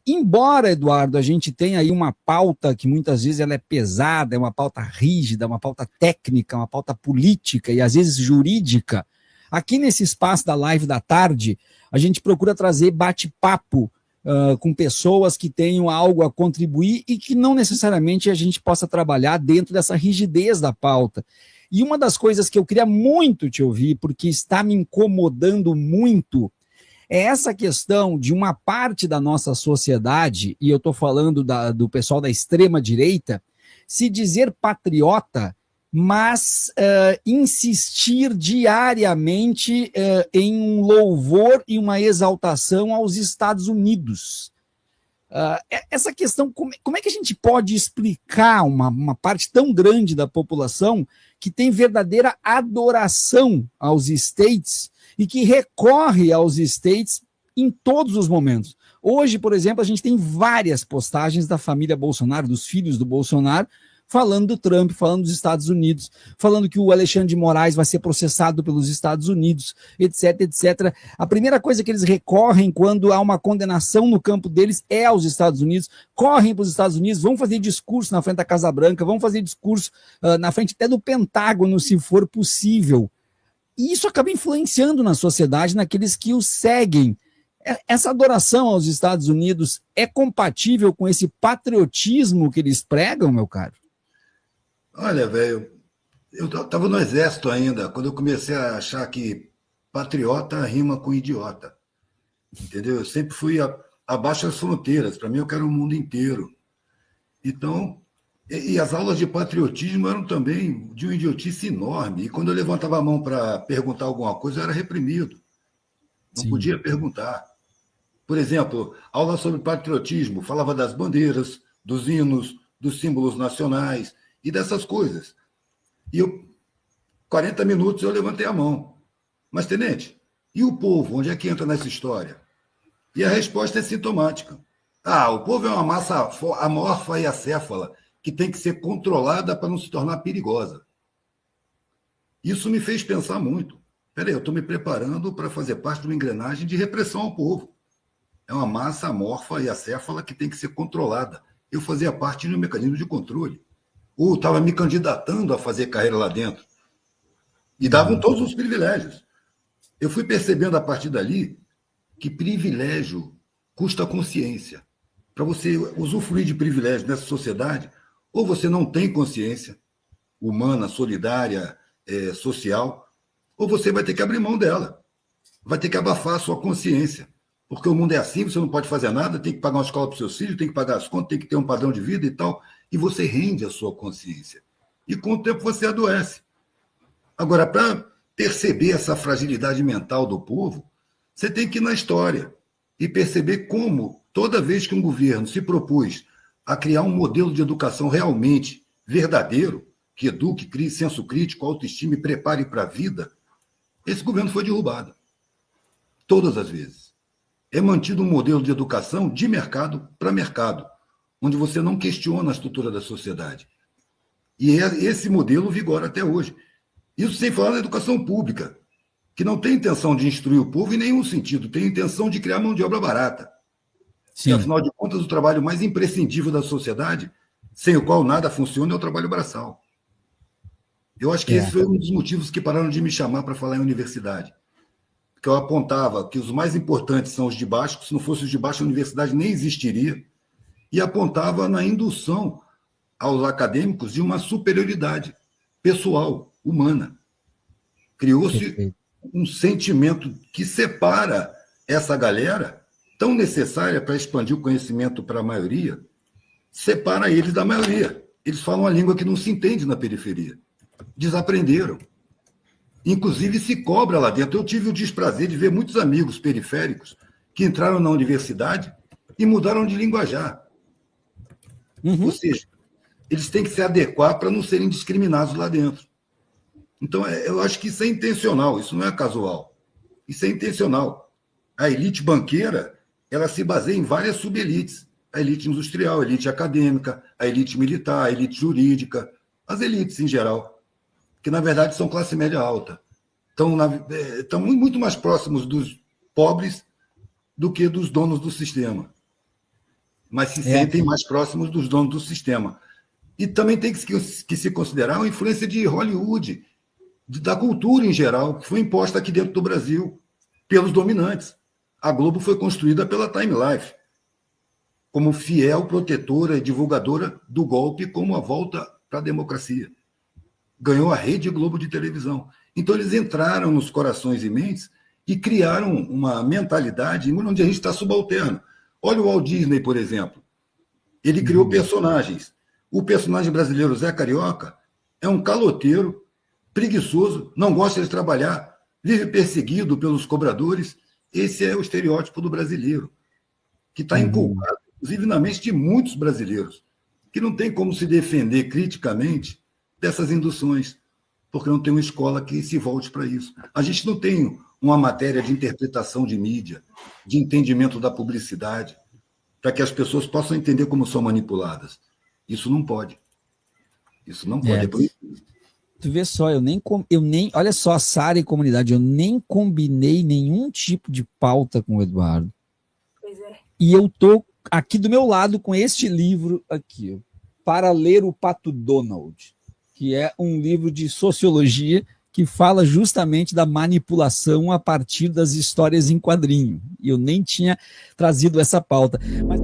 embora, Eduardo, a gente tenha aí uma pauta que muitas vezes ela é pesada, é uma pauta rígida, uma pauta técnica, uma pauta política e às vezes jurídica, aqui nesse espaço da live da tarde, a gente procura trazer bate-papo com pessoas que tenham algo a contribuir e que não necessariamente a gente possa trabalhar dentro dessa rigidez da pauta. E uma das coisas que eu queria muito te ouvir, porque está me incomodando muito, é essa questão de uma parte da nossa sociedade, e eu estou falando do pessoal da extrema-direita, se dizer patriota, mas insistir diariamente em um louvor e uma exaltação aos Estados Unidos. Essa questão, como é que a gente pode explicar uma parte tão grande da população que tem verdadeira adoração aos States e que recorre aos States em todos os momentos? Hoje, por exemplo, a gente tem várias postagens da família Bolsonaro, dos filhos do Bolsonaro, falando do Trump, falando dos Estados Unidos, falando que o Alexandre de Moraes vai ser processado pelos Estados Unidos, etc, etc. A primeira coisa que eles recorrem quando há uma condenação no campo deles é aos Estados Unidos, correm para os Estados Unidos, vão fazer discurso na frente da Casa Branca, vão fazer discurso na frente até do Pentágono, se for possível. E isso acaba influenciando na sociedade, naqueles que os seguem. Essa adoração aos Estados Unidos é compatível com esse patriotismo que eles pregam, meu caro? Olha, velho, eu estava no exército ainda, quando eu comecei a achar que patriota rima com idiota. Entendeu? Eu sempre fui abaixo das fronteiras. Para mim, eu quero o mundo inteiro. Então, e as aulas de patriotismo eram também de uma idiotice enorme. E quando eu levantava a mão para perguntar alguma coisa, eu era reprimido. Não Sim. podia perguntar. Por exemplo, aula sobre patriotismo, falava das bandeiras, dos hinos, dos símbolos nacionais e dessas coisas. E 40 minutos eu levantei a mão. Mas, tenente, e o povo? Onde é que entra nessa história? E a resposta é sintomática. O povo é uma massa amorfa e acéfala que tem que ser controlada para não se tornar perigosa. Isso me fez pensar muito. Peraí, eu estou me preparando para fazer parte de uma engrenagem de repressão ao povo. É uma massa amorfa e acéfala que tem que ser controlada. Eu fazia parte de um mecanismo de controle. Ou estava me candidatando a fazer carreira lá dentro. E davam todos os privilégios. Eu fui percebendo a partir dali que privilégio custa consciência. Para você usufruir de privilégio nessa sociedade, ou você não tem consciência humana, solidária, social, ou você vai ter que abrir mão dela. Vai ter que abafar a sua consciência. Porque o mundo é assim, você não pode fazer nada, tem que pagar uma escola para os seus filhos, tem que pagar as contas, tem que ter um padrão de vida e tal. E você rende a sua consciência. E com o tempo você adoece. Agora, para perceber essa fragilidade mental do povo, você tem que ir na história e perceber como, toda vez que um governo se propôs a criar um modelo de educação realmente verdadeiro, que eduque, crie senso crítico, autoestima e prepare para a vida, esse governo foi derrubado. Todas as vezes. É mantido um modelo de educação de mercado para mercado, onde você não questiona a estrutura da sociedade. E esse modelo vigora até hoje. Isso sem falar na educação pública, que não tem intenção de instruir o povo em nenhum sentido, tem intenção de criar mão de obra barata. Sim. E, afinal de contas, o trabalho mais imprescindível da sociedade, sem o qual nada funciona, é o trabalho braçal. Eu acho que esse foi um dos motivos que pararam de me chamar para falar em universidade. Porque eu apontava que os mais importantes são os de baixo, que se não fosse os de baixo, a universidade nem existiria, e apontava na indução aos acadêmicos de uma superioridade pessoal, humana. Criou-se um sentimento que separa essa galera, tão necessária para expandir o conhecimento para a maioria, separa eles da maioria. Eles falam uma língua que não se entende na periferia. Desaprenderam. Inclusive, se cobra lá dentro. Eu tive o desprazer de ver muitos amigos periféricos que entraram na universidade e mudaram de linguajar. Ou seja, eles têm que se adequar para não serem discriminados lá dentro. Então, eu acho que isso é intencional, isso não é casual. Isso é intencional. A elite banqueira, ela se baseia em várias subelites. A elite industrial, a elite acadêmica, a elite militar, a elite jurídica, as elites em geral, que, na verdade, são classe média alta. Estão muito mais próximos dos pobres do que dos donos do sistema. mas se sentem mais próximos dos donos do sistema. E também tem que se considerar a influência de Hollywood, da cultura em geral, que foi imposta aqui dentro do Brasil pelos dominantes. A Globo foi construída pela Time Life, como fiel protetora e divulgadora do golpe como a volta para a democracia. Ganhou a Rede Globo de televisão. Então, eles entraram nos corações e mentes e criaram uma mentalidade onde a gente está subalterno. Olha o Walt Disney, por exemplo. Ele criou personagens. O personagem brasileiro Zé Carioca é um caloteiro, preguiçoso, não gosta de trabalhar, vive perseguido pelos cobradores. Esse é o estereótipo do brasileiro, que está inculcado, inclusive, na mente de muitos brasileiros, que não tem como se defender criticamente dessas induções, porque não tem uma escola que se volte para isso. A gente não tem uma matéria de interpretação de mídia, de entendimento da publicidade, para que as pessoas possam entender como são manipuladas. Isso não pode. Isso não pode. Tu vê só, eu nem olha só, Sara e comunidade, eu nem combinei nenhum tipo de pauta com o Eduardo. Pois é. E eu tô aqui do meu lado com este livro aqui, ó, Para Ler o Pato Donald, que é um livro de sociologia que fala justamente da manipulação a partir das histórias em quadrinho. E eu nem tinha trazido essa pauta. Mas